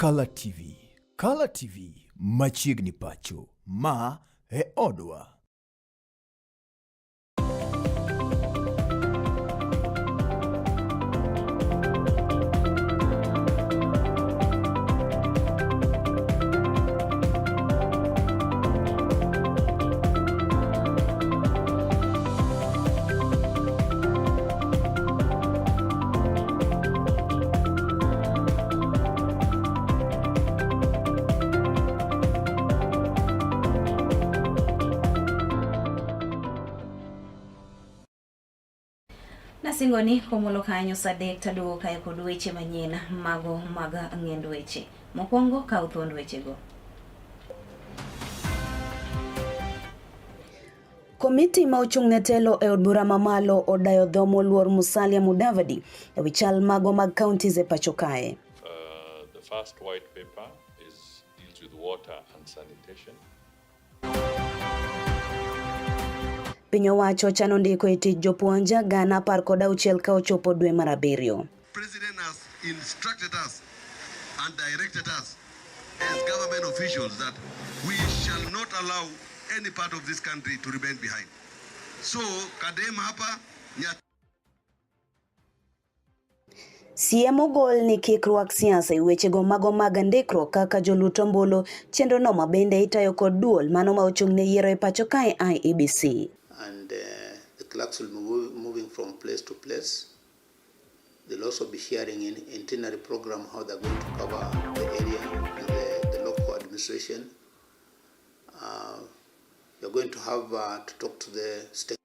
Color TV. Color TV machiegni pacho. Ma e odwa. Nasingoni komulo kanyo sadek taduogo kae kod weche manyien mago mag ng'end weche. Mokwongo kaw thuond wechego. Komiti ma ochung'ne telo e od bura mamalo odayo dho moluor Musalia Mudavadi e wi chal mago mag counties e pacho kae. The first white paper deals with water and sanitation. Piny owacho chano ndiko e tich jopuonj gana 16 ka ochopo dwe mar 7. President has instructed us and directed us as government officials that we shall not allow any part of this country to remain behind. So, kadem hapa Siem ogol ni kik rwak siasa e wechego mago mag ndikruok kaka jolut ombulu, chenro no mabende itayo kod duol mano ma ochung'ne yiero e pacho kae IEBC. And the clerks will be moving from place to place. They'll also be sharing in itinerary program how they're going to cover the area and the local administration. You're going to have to talk to the state.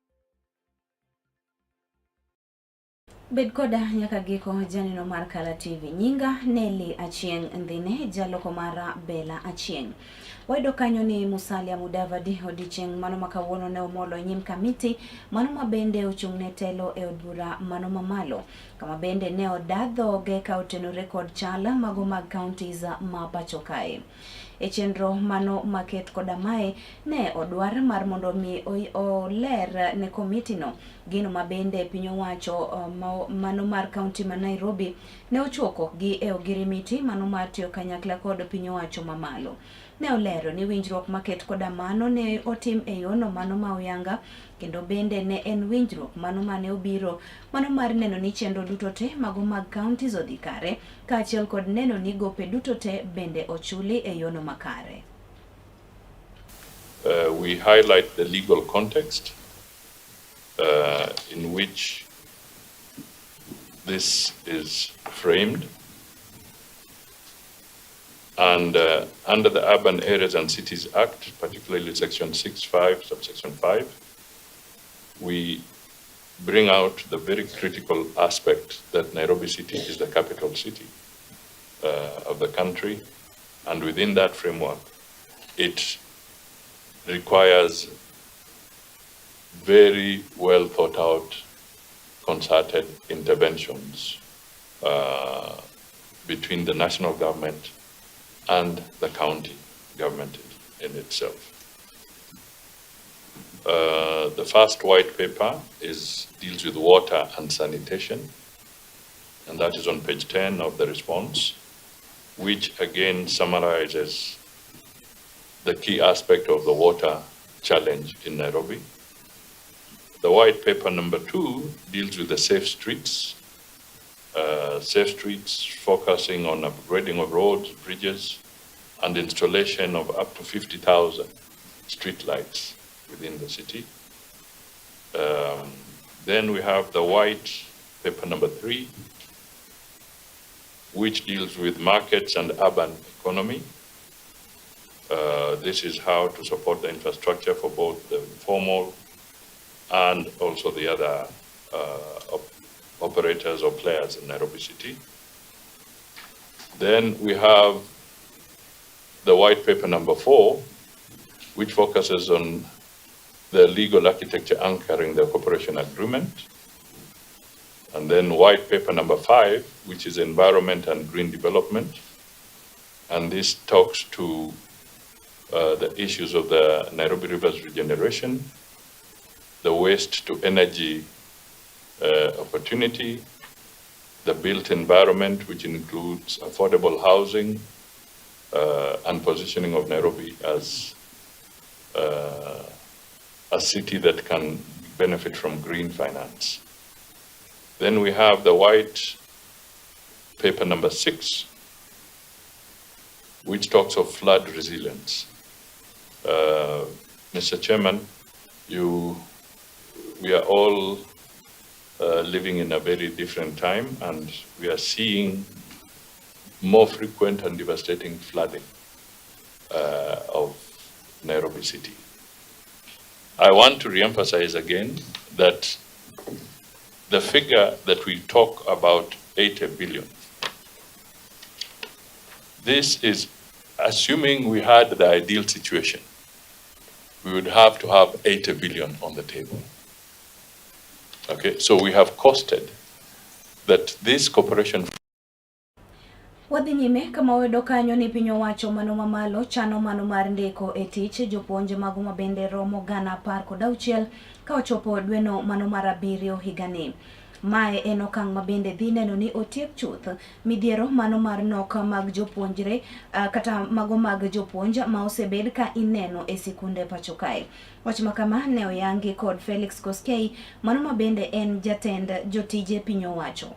Bed koda nyaka giko janino mar Color TV. Nyinga Nelly Achieng ndhine jaloko mara Bella Achieng. Wayudo kanyo ni Musalia Mudavadi odiochieng' mano ma kawuono ne omolo e nyim kamiti mano ma bende ochung'ne telo e od bura mano mamalo, kama bende ne odadhoge ka otenore kod chala mago mag counties ma pacho kae. E chenro mano maket koda mae ne odwar mar mondo mi oler ne komiti no gino mabende piny owacho mano mar county ma Nairobi ne ochuoko gi e ogirimiti mano mar tiyo kanyakla kod piny owacho mamalo. Ne olero ni winjruok maket koda mano ne otim e yono mano ma oyanga, kendo bende ne en winjruok mano mane obiro mano mar neno ni chenro duto te mago mag counties odhi kare, kaachiel kod neno ni gope duto te bende ochuli e yono makare. We highlight the legal context in which this is framed. And under the Urban Areas and Cities Act, particularly Section 6(5), subsection 5, we bring out the very critical aspect that Nairobi City is the capital city of the country. And within that framework, it requires very well thought out, concerted interventions between the national government and the county government in itself. The first white paper deals with water and sanitation, and that is on page 10 of the response, which again summarizes the key aspect of the water challenge in Nairobi. The white paper number 2 deals with the safe streets focusing on upgrading of roads, bridges, and installation of up to 50,000 street lights within the city. Then we have the white paper number 3, which deals with markets and urban economy. This is how to support the infrastructure for both the formal and also the other operators or players in Nairobi City. Then we have the white paper number 4, which focuses on the legal architecture anchoring the cooperation agreement. And then white paper number 5, which is environment and green development. And this talks to the issues of the Nairobi Rivers regeneration, the waste to energy opportunity, the built environment, which includes affordable housing, and positioning of Nairobi as a city that can benefit from green finance. Then we have the white paper number 6, which talks of flood resilience. Mr. Chairman, we are all living in a very different time, and we are seeing more frequent and devastating flooding of Nairobi City. I want to reemphasize again that the figure that we talk about, 80 billion, this is assuming we had the ideal situation. We would have to have 80 billion on the table. Okay, so we have costed that this corporation. Wadhi nyime kama wedo kanyo ni piny owacho mano mamalo chano mano mar ndiko e tich jopuonje mago mabende romo gana 16 ka ochopo dweno mano mar 7 higani. Mae en okang' mabende dhi neno ni otiek chuth midhiero mano mar nok mag jopuonjre kata mago mag jopuonj ma osebed ka ineno e sikunde pacho kae. Wach makama ne oyangi kod Felix Koskei mano mabende en jatend jotije piny owacho.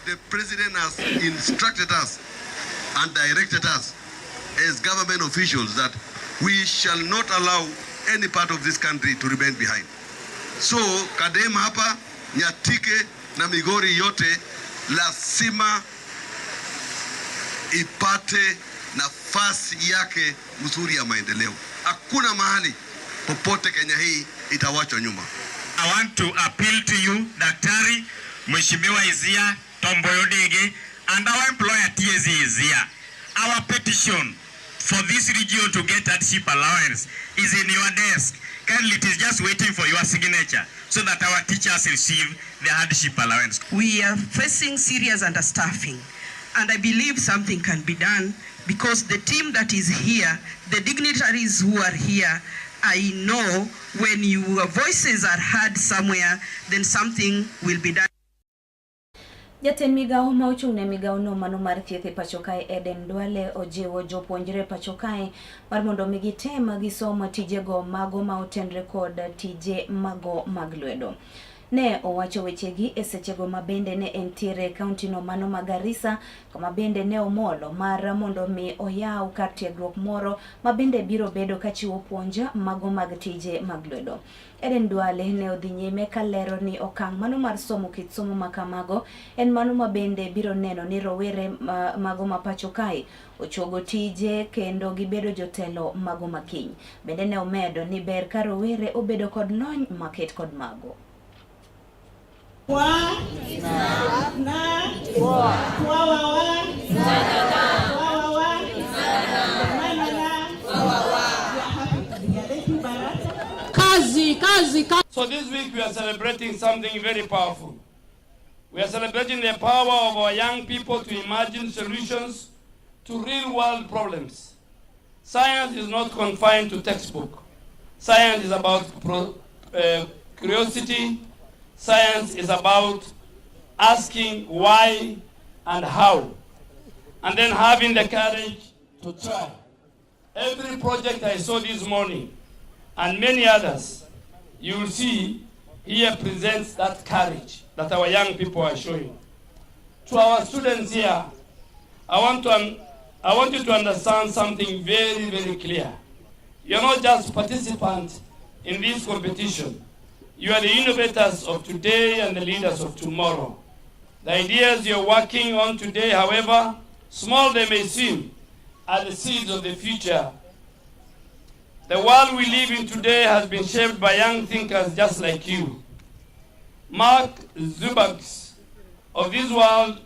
The president has instructed us and directed us as government officials that we shall not allow any part of this country to remain behind. So, Kadem hapa, Nyatike na Migori yote lazima ipate nafasi yake mzuri ya maendeleo. Hakuna mahali popote Kenya hii itawachwa nyuma. I want to appeal to you, Daktari, Mheshimiwa Izia, Tomboyodege, and our employer TSE is here. Our petition for this region to get that ship allowance is in your desk. Currently, it is just waiting for your signature so that our teachers receive the hardship allowance. We are facing serious understaffing, and I believe something can be done because the team that is here, the dignitaries who are here, I know when your voices are heard somewhere, then something will be done. Jaten migao ma ochung'ne migao no mano mar thieth e pacho kae Eden Duale ojiwo jopuonjre pacho kae mar mondo mi gitem gisomo tijego mago ma otenre kod tije mago mag lwedo. Ne owacho wechegi e sechego mabende ne entiere kaunti no mano ma Garissa, kama bende ne omolo mar mondo mi oyaw kar tiegruok moro mabende biro bedo kachiwo puonja mago mag tije mag lwedo. Eden Duale ne odhi nyime ka lero ni okang' mano mar somo kit somo makamago en mano mabende biro neno ni rowere mago ma pacho kae ochogo tije kendo gibedo jotelo mago makiny. Bende ne omedo ni ber ka rowere obedo kod lony maket kod mago. So this week we are celebrating something very powerful. We are celebrating the power of our young people to imagine solutions to real world problems. Science is not confined to textbook. Science is about curiosity. Science is about asking why and how, and then having the courage to try. Every project I saw this morning, and many others, you will see here presents that courage that our young people are showing. To our students here, I want you to understand something very, very clear. You're not just participants in this competition. You are the innovators of today and the leaders of tomorrow. The ideas you're working on today, however small they may seem, are the seeds of the future. The world we live in today has been shaped by young thinkers just like you. Mark Zuckerberg of this world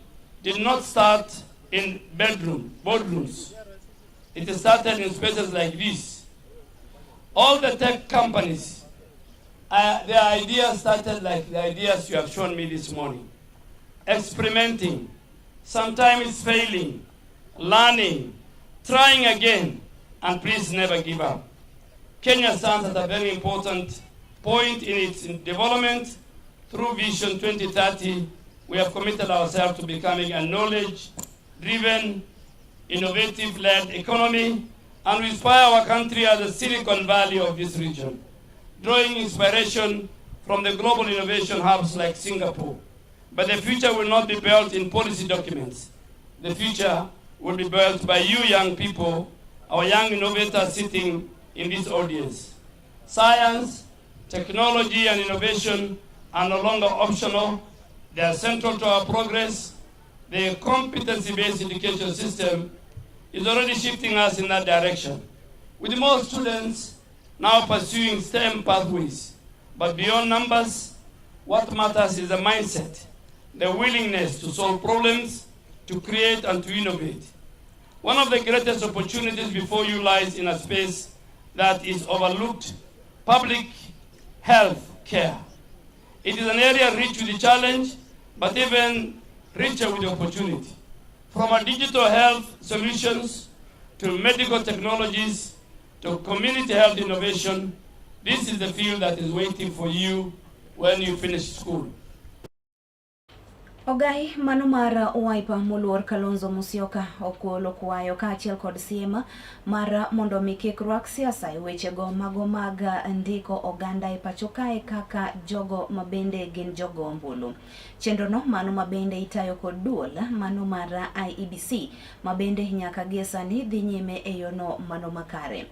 did not start in boardrooms. It started in spaces like this. All the tech companies, their ideas started like the ideas you have shown me this morning. Experimenting, sometimes failing, learning, trying again, and please never give up. Kenya stands at a very important point in its development through Vision 2030 we have committed ourselves to becoming a knowledge-driven, innovative-led economy, and we inspire our country as the Silicon Valley of this region, drawing inspiration from the global innovation hubs like Singapore. But the future will not be built in policy documents. The future will be built by you young people, our young innovators sitting in this audience. Science, technology, and innovation are no longer optional. They are central to our progress. The competency-based education system is already shifting us in that direction, with more students now pursuing STEM pathways. But beyond numbers, what matters is the mindset, the willingness to solve problems, to create and to innovate. One of the greatest opportunities before you lies in a space that is overlooked, public health care. It is an area rich with the challenge, but even richer with the opportunity. From our digital health solutions to medical technologies to community health innovation, this is the field that is waiting for you when you finish school. Ogai manumara Wiper muluor Kalonzo Musyoka okuolo kwayo kaachiel kod siema mara mondo mi kik rwak siasa e wechego mago mag ndiko oganda e pacho kae kaka jogo mabende gin jogo ombulu. Chenrono mano mabende itayo kod duol mano mara IEBC mabende nyaka gie sani dhi nyime e yono mano makare.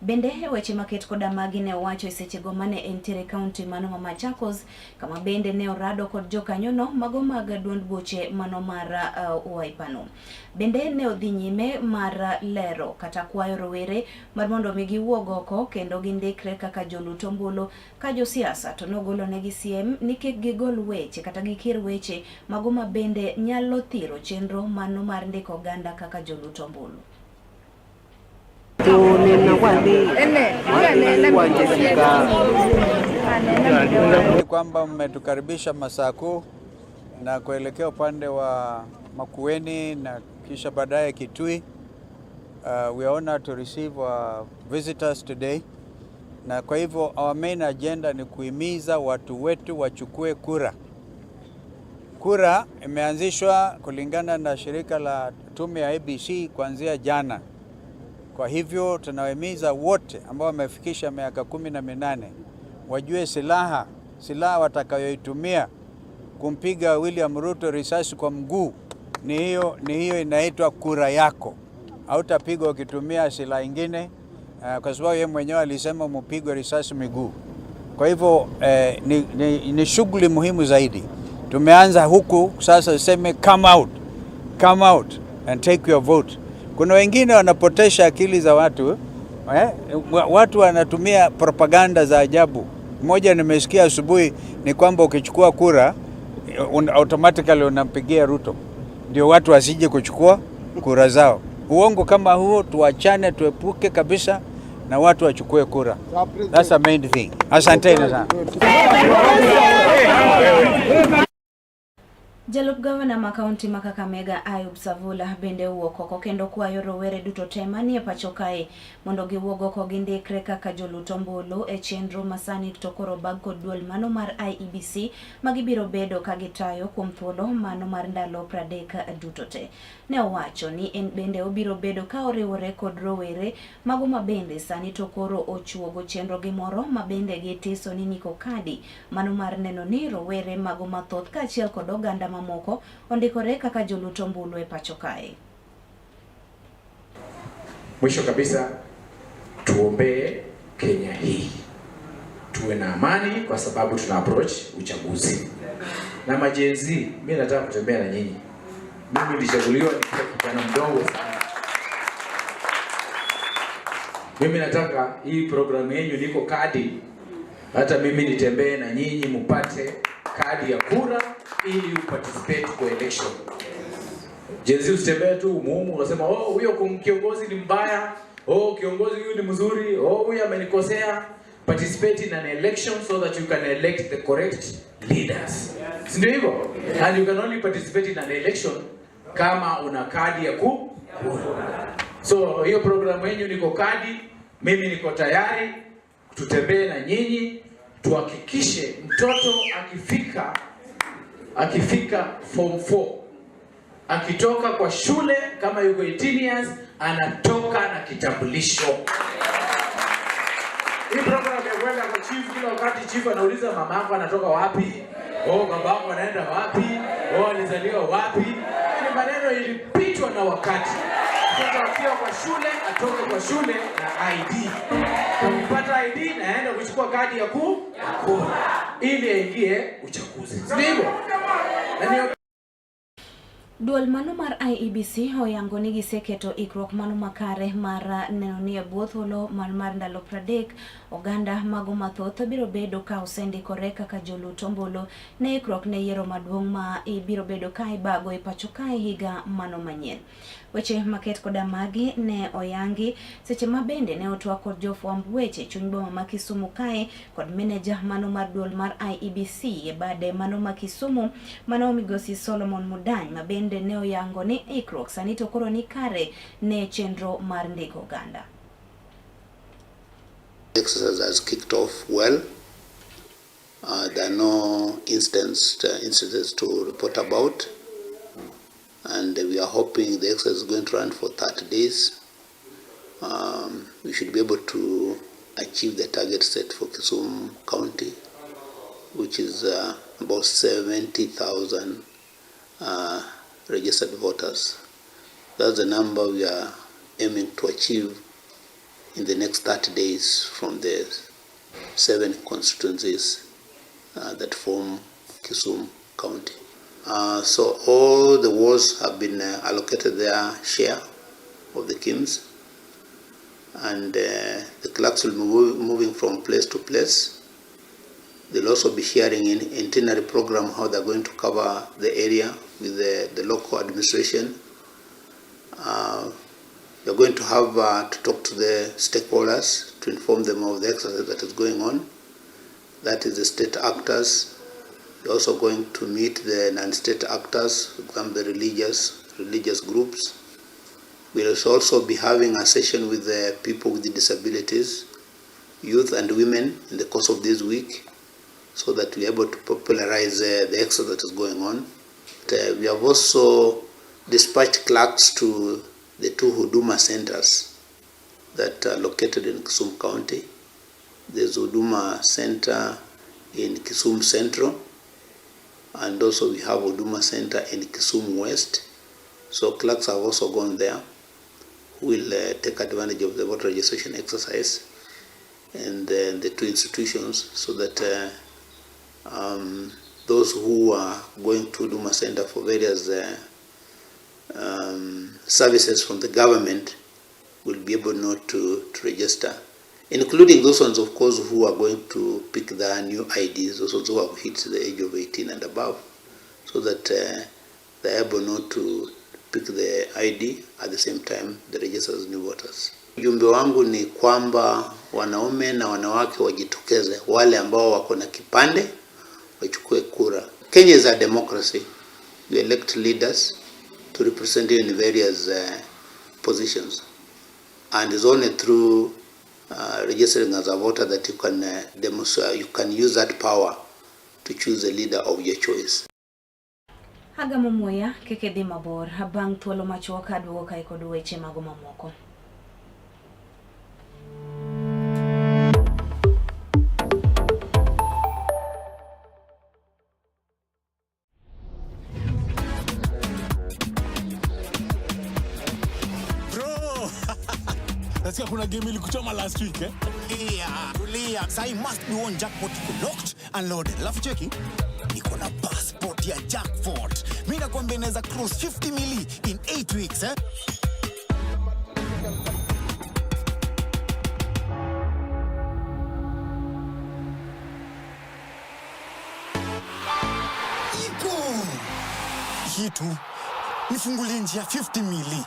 Bende weche maket koda magi ne owacho e sechego mane entiere kaunti mano ma Machakos, kama bende ne orado kod jokanyono mago mag duond buche mano mara Wiper no. Bende ne odhi nyime mar lero kata kwayo rowere mar mondo mi giwuog oko kendo gindikre kaka jolut ombulu ka josiasa to nogolo negi siem ni kik gigol weche kata gikir weche mago ma bende nyalo thiro chenro mano mar ndiko oganda kaka jolut ombulu. Kwamba mmetukaribisha Masaku na kuelekea upande wa Makueni na kisha baadaye Kitui. We are honored to receive our visitors today. Na kwa hivyo our main agenda ni kuhimiza watu wetu wachukue kura. Kura imeanzishwa kulingana na shirika la tume ya ABC kuanzia jana. Kwa hivyo tunawahimiza wote ambao wamefikisha miaka 18 wajue silaha watakayoitumia kumpiga William Ruto risasi kwa mguu ni hiyo inaitwa kura yako. Hautapigwa ukitumia silaha nyingine kwa sababu yeye mwenyewe alisema mpigwe risasi miguu. Kwa hivyo ni shughuli muhimu zaidi. Tumeanza huku sasa, useme come out and take your vote. Kuna wengine wanapotesha akili za watu. Watu wanatumia propaganda za ajabu. Mmoja nimesikia asubuhi ni kwamba ukichukua kura automatically unampigia Ruto, ndio watu wasije kuchukua kura zao. Uongo kama huo tuachane, tuepuke kabisa na watu wachukue kura. That's the main thing. Asanteni sana. Jalup Gavana ma kaunti ma Kakamega Ayub Savula bende uok oko kendo kwayo rowere duto te manie pacho kae mondo giwuog oko gindikre kaka jolut ombulu e chenro masani to koro bag kod duol mano mar IEBC magibiro bedo ka gitayo kuom thuolo mano mar ndalo 30 duto te. Ne owacho ni en bende obiro bedo ka oriwore kod rowere mago mabende sani to koro ochuogo chenro gimoro mabende gitiso ni niko kadi mano mar neno ni rowere mago mathoth kaachiel kod oganda mamoko ondikore kaka jolut ombulu e pacho kae. Mwisho kabisa tuombee Kenya hii tuwe na amani, kwa sababu tuna approach uchaguzi. Na majenzi, mimi nataka kutembea na nyinyi. Mimi nilichaguliwa nikiwa kijana mdogo sana. Mimi nataka hii programu yenu niko kadi, hata mimi nitembee na nyinyi mpate kadi ya kura ili uparticipate kwa election. Jenzi usitembee tu umuhumu unasema huyo kiongozi ni mbaya, kiongozi huyu ni mzuri, huyu amenikosea. Participate in an election so that you can elect the correct leaders. Si ndio hivyo? And you can only participate in an election kama una kadi ya kura. So hiyo programu yenu niko kadi, mimi niko tayari, tutembee na nyinyi, tuhakikishe mtoto akifika akifika form 4, akitoka kwa shule kama yuko 18 years, anatoka na kitambulisho. Hii program ya kwenda kwa chief, kila wakati chief anauliza mama yako anatoka wapi? Baba yako anaenda wapi? Alizaliwa wapi? Ni maneno ilipitwa na wakati. Sasa akiwa kwa shule, atoke kwa shule na ID. Ukipata ID naenda kuchukua kadi ya kura ili aingie uchaguzi. Sivyo? Duol mano mar IEBC oyango ni giseketo ikruok mano makare mar neno ni thuolo mar ndalo 30 oganda mago mathoth biro bedo ka osendikore kaka jolut ombulu ne ikruok ne yiero maduong' ma ibiro bedo ka ibago e pacho kae higa mano manyien. Weche maket koda magi ne oyangi seche ma bende ne otwa kod jofwamb weche chuny boma ma Kisumu kae kod meneja mano mar duol mar IEBC e bade mano ma Kisumu mano migosi Solomon Mudany ma bende ne oyango ni ikruok sani to koro ni kare ne chenro mar ndiko oganda. The exercise has kicked off well. There are no incidents to report about. And we are hoping the exercise is going to run for 30 days. We should be able to achieve the target set for Kisumu County, which is about 70,000 registered voters. That's the number we are aiming to achieve in the next 30 days from the 7 constituencies that form Kisumu County. So all the wards have been allocated their share of the KIMs, and the clerks will be moving from place to place. They'll also be sharing in itinerary program how they're going to cover the area with the local administration. You're going to have to talk to the stakeholders to inform them of the exercise that is going on. That is the state actors. We're also going to meet the non-state actors, for example, the religious groups. We'll also be having a session with the people with the disabilities, youth and women in the course of this week, so that we're able to popularize the exercise that is going on. We have also dispatched clerks to the 2 Huduma centers that are located in Kisumu County. There's Huduma Center in Kisumu Central, and also we have Huduma Center in Kisumu West. So clerks have also gone there, who will take advantage of the voter registration exercise and the 2 institutions, so that those who are going to Huduma Center for various services from the government will be able not to register, including those ones, of course, who are going to pick their new IDs, those ones who have hit the age of 18 and above, so that they're able not to pick the ID at the same time they register as new voters. Ujumbe wangu ni kwamba wanaume na wanawake wajitokeze, wale ambao wako na kipande wachukue kura. Kenya is a democracy. You elect leaders to represent you in various positions, and it's only through registering as a voter that you can demonstrate, you can use that power to choose a leader of your choice. Haga mumuya keke di mabor habang tuolo machuoka duoka iko duweche mago mamoko. Nasikia kuna game ilikuchoma last week eh? Tulia. Sai must be one jackpot locked and loaded. Alafu cheki niko na passport ya jackpot. Mimi nakwambia naweza cross 50 mili in 8 weeks eh? Iko kitu nifungulie njia 50 mili.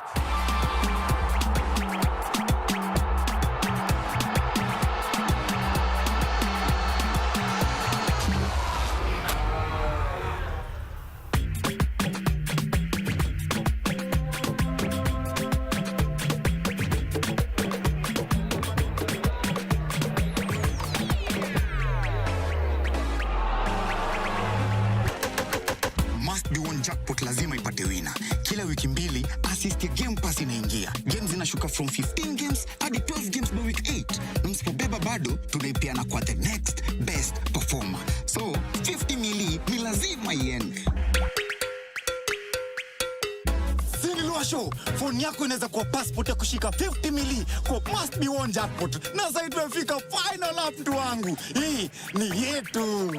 twist ya Game Pass inaingia. Games zinashuka from 15 games hadi 12 games by week 8. Na msipobeba bado tunaipeana kwa the next best performer. So 50 mili ni lazima iende. Show. Phone yako inaweza kuwa passport ya kushika 50 mili kwa must be one jackpot. Na sasa tumefika final lap mtu wangu. Hii ni yetu.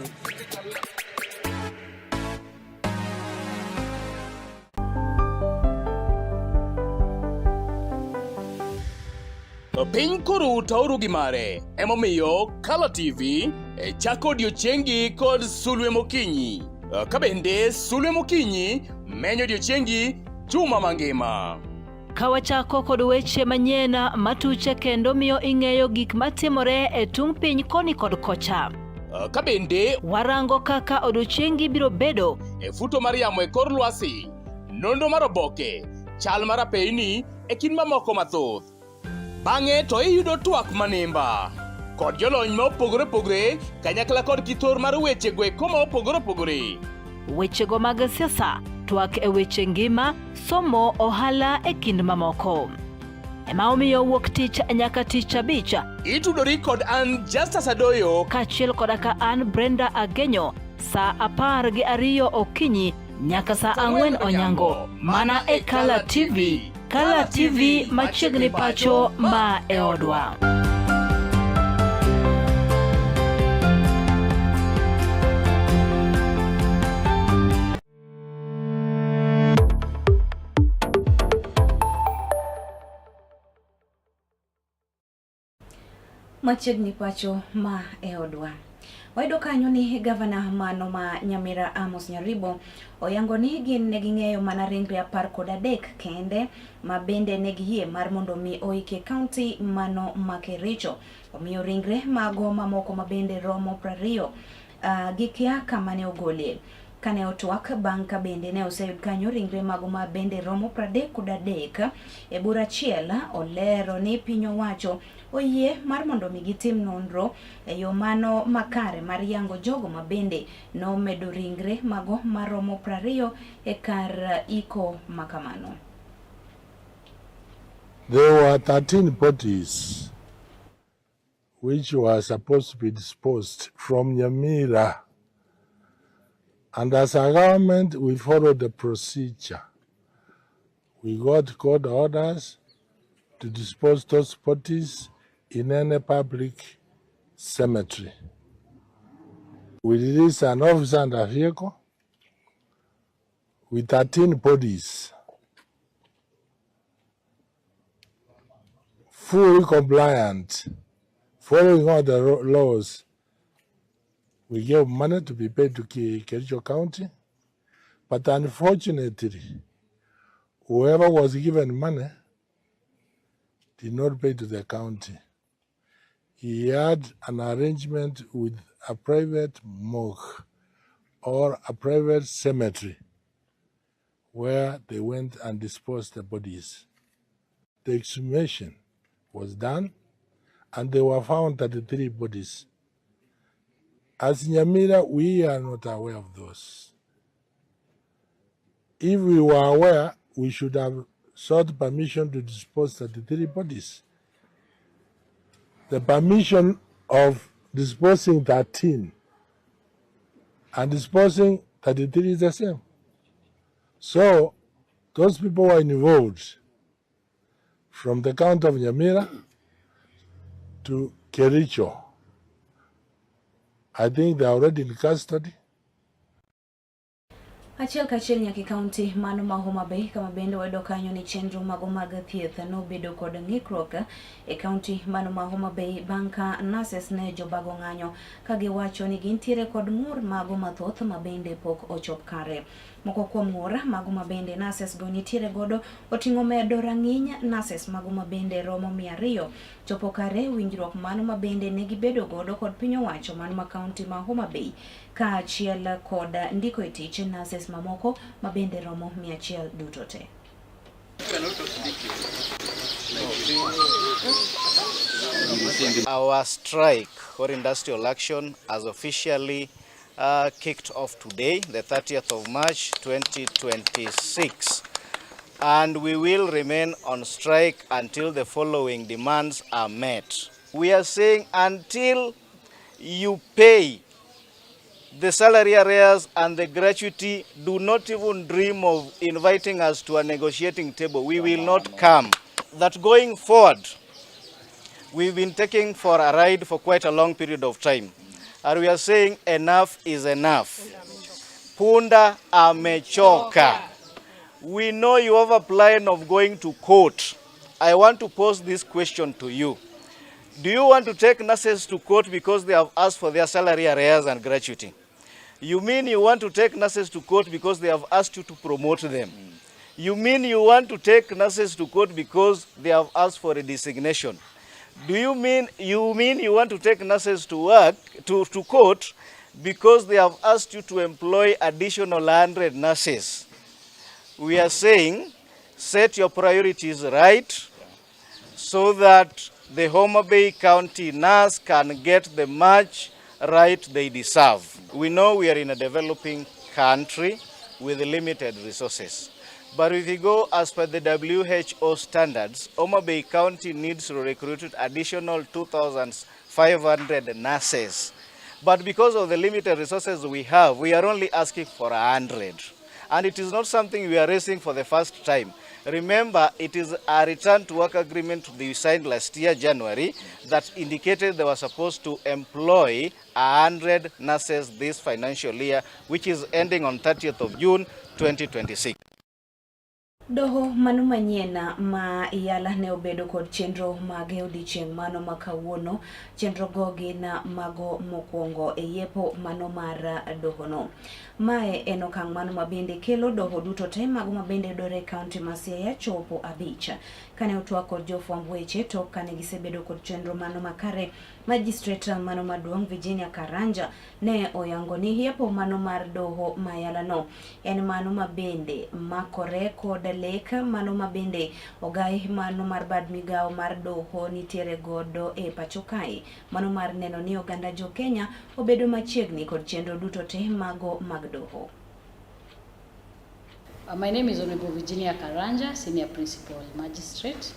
Piny koro tauru gimare. Emomiyo Color TV chako odiochiengi kod sulwe mokinyi. Kabende sulwe mokinyi menyo odiochiengi juma mangima. Kawachako kod weche manyien matuche kendo miyo ing'eyo gik matimore e tung piny koni kod kocha. Kabende warango kaka odiochiengi biro bedo e futo mar yamo e kor lwasi, nondo mar oboke, chal mar apeyni e kind mamoko mathoth. Bang'e to iyudo twak manimba kod jolony ma opogore opogore kanyakla kod kithor mar weche gweko ma opogore opogore. Wechego mag siasa, twak e weche ngima, somo, ohala e kind mamoko. Ema omiyo wuok tich nyaka tich abich itudori kod an Justus Adoyo kaachiel koda ka an Brenda Agenyo saa 12 okinyi nyaka saa 4 onyango mana e Color TV. Color TV machiegni pacho ma e odwa. Machiegni pacho ma e odwa. Wayudo kanyo ni gavana mano ma Nyamira Amos Nyaribo oyango ni gin ne ging'eyo mana ringre 13 kende ma bende ne giyie mar mondo mi oike county mano ma Kericho. Omiyo ringre mago mamoko ma bende romo 20 gikia kama ne ogolie. Kane otwak banka bende ne oseyud kanyo ringre mago ma bende romo 33 e bura achiel olero ni piny owacho oyie mar mondo mi gitim nonro e yo mano makare mar yango jogo ma bende no medo ringre mago maromo 20 e kar iko makamano. There were 13 bodies which were supposed to be disposed from Nyamira. And as a government, we followed the procedure. We got court orders to dispose those bodies in any public cemetery. We released an officer and a vehicle with 13 bodies, fully compliant, following all the laws. We gave money to be paid to Kericho County, but unfortunately, whoever was given money did not pay to the county. He had an arrangement with a private morgue or a private cemetery where they went and disposed the bodies. The exhumation was done, and they were found 33 bodies. As Nyamira, we are not aware of those. If we were aware, we should have sought permission to dispose 33 bodies. The permission of disposing 13 and disposing 33 is the same. So those people were involved from the county of Nyamira to Kericho. I think they are already in custody. Achiel kachiel nyaki county mano ma Homa Bay kama bende wayudo kanyo ni chenro mago mag thieth no bedo kod ng'ikruok e county mano ma Homa Bay banka nurses ne jobago ng'anyo ka giwacho ni gintiere kod ng'ur mago mathoth ma bende pok ochop kare. Moko kuom ng'ur mago ma bende nurses go nitiere godo oting'o medo rang'iny nurses mago ma bende romo 200 chopo kare winjruok mano ma bende ne gibedo godo kod piny owacho mano ma county ma Homa Bay ka achiel kod ndiko e tich nurses mamoko ma bende romo 100 duto te. Our strike or industrial action has officially kicked off today, the 30th of March 2026. and we will remain on strike until the following demands are met. We are saying until you pay the salary arrears and the gratuity, do not even dream of inviting us to a negotiating table. We will not come. That going forward, we've been taking for a ride for quite a long period of time. And we are saying enough is enough. Punda amechoka. We know you have a plan of going to court. I want to pose this question to you. Do you want to take nurses to court because they have asked for their salary arrears and gratuity? You mean you want to take nurses to court because they have asked you to promote them? You mean you want to take nurses to court because they have asked for a designation? Do you mean you want to take nurses to work to court because they have asked you to employ additional 100 nurses? We are saying, set your priorities right so that the Homa Bay County nurse can get the much right they deserve. We know we are in a developing country with limited resources. But if you go as per the WHO standards, Homa Bay County needs to recruit additional 2,500 nurses. But because of the limited resources we have, we are only asking for 100. And it is not something we are raising for the first time. Remember, it is a return to work agreement we signed last year, January, that indicated they were supposed to employ 100 nurses this financial year, which is ending on 30th of June, 2026. Doho mano manyien ma yala ne obedo kod chenro mag odiechieng' mano makawuono, chenro go gin mago mokwongo e yepo mano mar doho no. Mae en okang' mano mabende kelo doho duto te mago mabende dore kaunti ma Siaya chopo abich. Kane otwa kod jofwamb weche to kane gisebedo kod chenro mano makare, Magistrate mano maduong' Virginia Karanja ne oyango ni yepo mano mar doho mayala no en mano mabende makore kod lek mano mabende ogai mano mar bad migao mar doho nitiere godo e pacho kae, mano mar neno ni oganda jo Kenya obedo machiegni kod chenro duto te mago mag doho. My name is Honorable Virginia Karanja, Senior Principal Magistrate,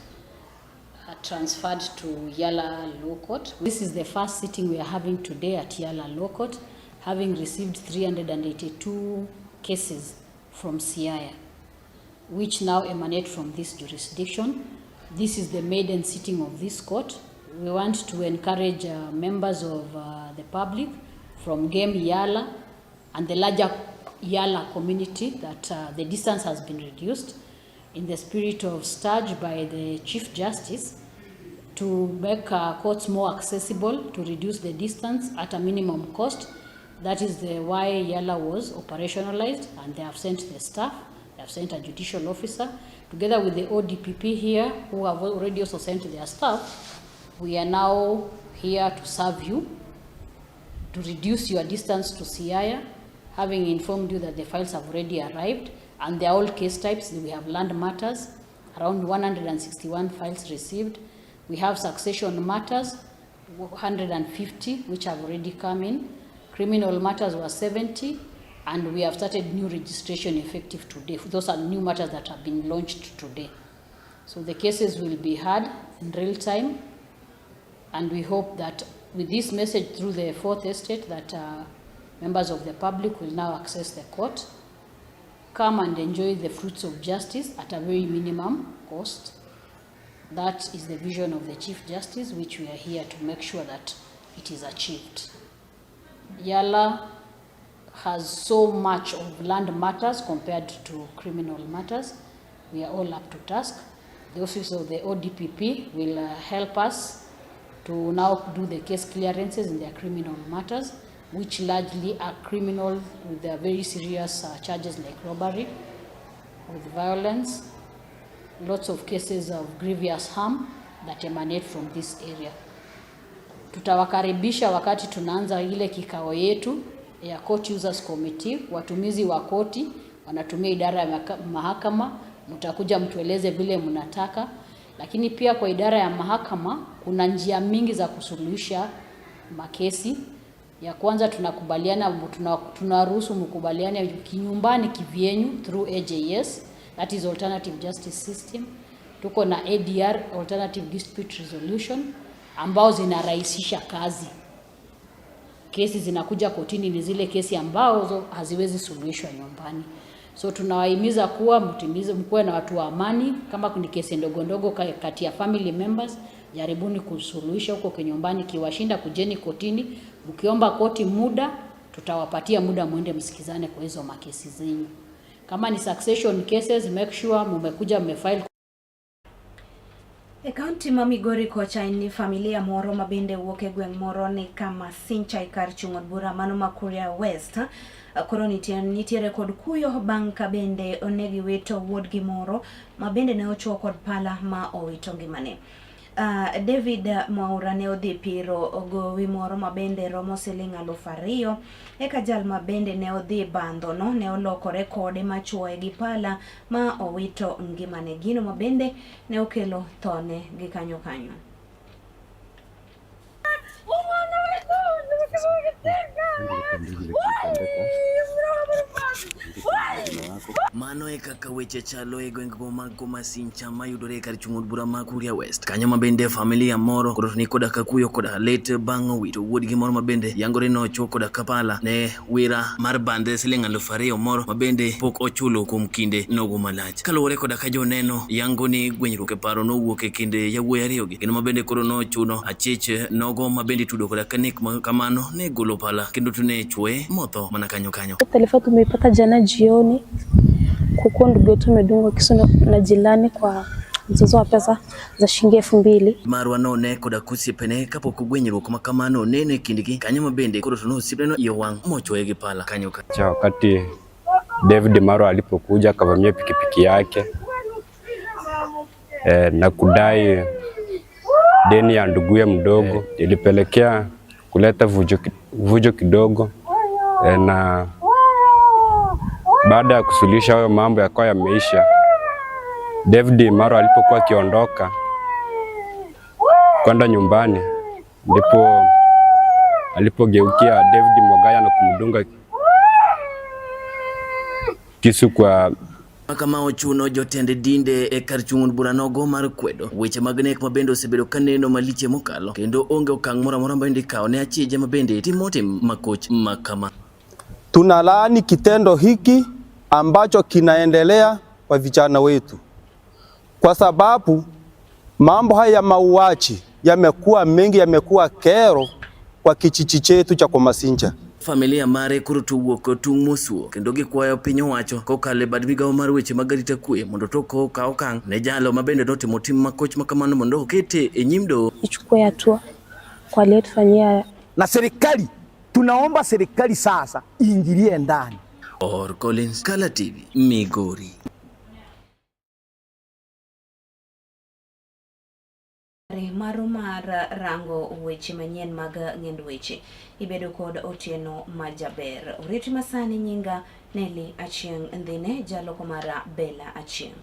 transferred to Yala Law Court. This is the first sitting we are having today at Yala Law Court, having received 382 cases from Siaya, which now emanate from this jurisdiction. This is the maiden sitting of this court. We want to encourage members of the public from Game Yala and the larger Yala community that the distance has been reduced in the spirit of staged by the Chief Justice to make courts more accessible, to reduce the distance at a minimum cost. That is why Yala was operationalized, and they have sent the staff, they have sent a judicial officer, together with the ODPP here, who have already also sent their staff. We are now here to serve you, to reduce your distance to Siaya, having informed you that the files have already arrived, and they are all case types. We have land matters, around 161 files received. We have succession matters, 150, which have already come in. Criminal matters were 70, and we have started new registration effective today. Those are new matters that have been launched today. So the cases will be heard in real time, and we hope that with this message through the Fourth Estate that members of the public will now access the court, come and enjoy the fruits of justice at a very minimum cost. That is the vision of the Chief Justice, which we are here to make sure that it is achieved. Yala has so much of land matters compared to criminal matters. We are all up to task. The office of the ODPP will help us to now do the case clearances in their criminal matters, which largely are criminal with their very serious charges like robbery, with violence, lots of cases of grievous harm that emanate from this area. Tutawakaribisha wakati tunaanza ile kikao yetu ya Court Users Committee. Watumizi wa koti wanatumia idara ya mahakama, mtakuja mtueleze vile mnataka, lakini pia kwa idara ya mahakama kuna njia mingi za kusuluhisha makesi. Ya kwanza tunakubaliana, tunaruhusu mkubaliane kinyumbani kivyenyu through AJS. that is alternative justice system. Tuko na ADR, alternative dispute resolution, ambao zinarahisisha kazi. Kesi zinakuja kotini ni zile kesi ambazo haziwezi suluhishwa nyumbani. So tunawahimiza kuwa mkuwe na watu wa amani. Kama ni kesi ndogo ndogo kati ya family members, jaribuni kusuluhisha huko kwa nyumbani. Kiwashinda kujeni kotini, mkiomba koti muda, tutawapatia muda muende msikizane kwa hizo makesi zenyu. Kama ni succession cases, make sure mmekuja mmefile. E kaunti ma Migori kocha ni familia moro mabende wuok e gweng' moro ni kama Sincha kar chung' od bura mano ma Kuria West. Koro nitiere kod kuyo bang' ka bende onegi wito wuodgi moro mabende ne ochuo kod pala ma owito ngimane. David Mwaura ne odhi piro gowi moro mabende romo siling 2,000 eka jal mabende ne odhi bando no ne olokore kode machuoe gi pala ma owito ngimane. Gino mabende ne okelo thone gi kanyo. Mano e kaka weche chalo e gweng' mag Sincha mayudore kar chung' od bura ma Kuria West. Kanyo mabende familia moro koro ni koda kakuyo koda let bang' wito wuodgi moro mabende yangore no chuo koda kapala ne wira mar bande siling 2,000 moro mabende pok ochulo kuom kinde nogo malach. Kaluwore koda ka joneno yango ni gwenyruok e paro nowuok e kinde yawuoyi ariyogi kendo mabende koro no chuno achich nogo mabende tudo koda kanek kamano ne golo pala kendo tune chue motho mana kanyo. Taarifa tumeipata jana jioni kuko ndugu yetu amedungwa kisu na jilani kwa mzozo wa pesa za shilingi 2,000. Marwa no ne koda kusiepene kapok gwenyruok ma kamano nene kindgi kanyo mabende koro to nosipeno yo wang' mochwoe gi pala kanyo. Wakati David Marwa alipokuja akavamia pikipiki yake na kudai deni ya nduguye mdogo, ilipelekea kuleta vujo kidogo, na baada ya kusuluhisha hayo mambo yakawa yameisha, David Marwa alipokuwa akiondoka kwenda nyumbani ndipo alipogeukia David Mogaya na kumdunga kisu kwa kama ochuno jotende dinde e kar chung' od bura nogo mar kwedo weche mag nek mabende osebedo kaneno maliche mokalo kendo onge okang' moro amora mabende ikawo ne achije mabende timote makoch makama. Tunalaani kitendo hiki ambacho kinaendelea kwa vijana wetu, kwa sababu mambo haya ya mauaji yamekuwa mengi, yamekuwa kero kwa kijiji chetu cha Sincha. Familia mare koro tuwuok tung' mosuo kendo gikwayo piny owacho kokale bad migawo mar weche mag arita kwe mondo toko ka okang' ne jalo mabende notimo tim makoch makamano mondo okete e nyim doho. Ichukue hatua kwa aliyetufanyia. Na serikali, tunaomba serikali sasa iingilie ndani. Collins, Kala TV, Migori. Maro mar rango weche manyien mag ng'end weche ibedo kod Otieno Majaber. Uriti masani nyinga Nelly Achieng ndhine jaloko mara Bella Achieng.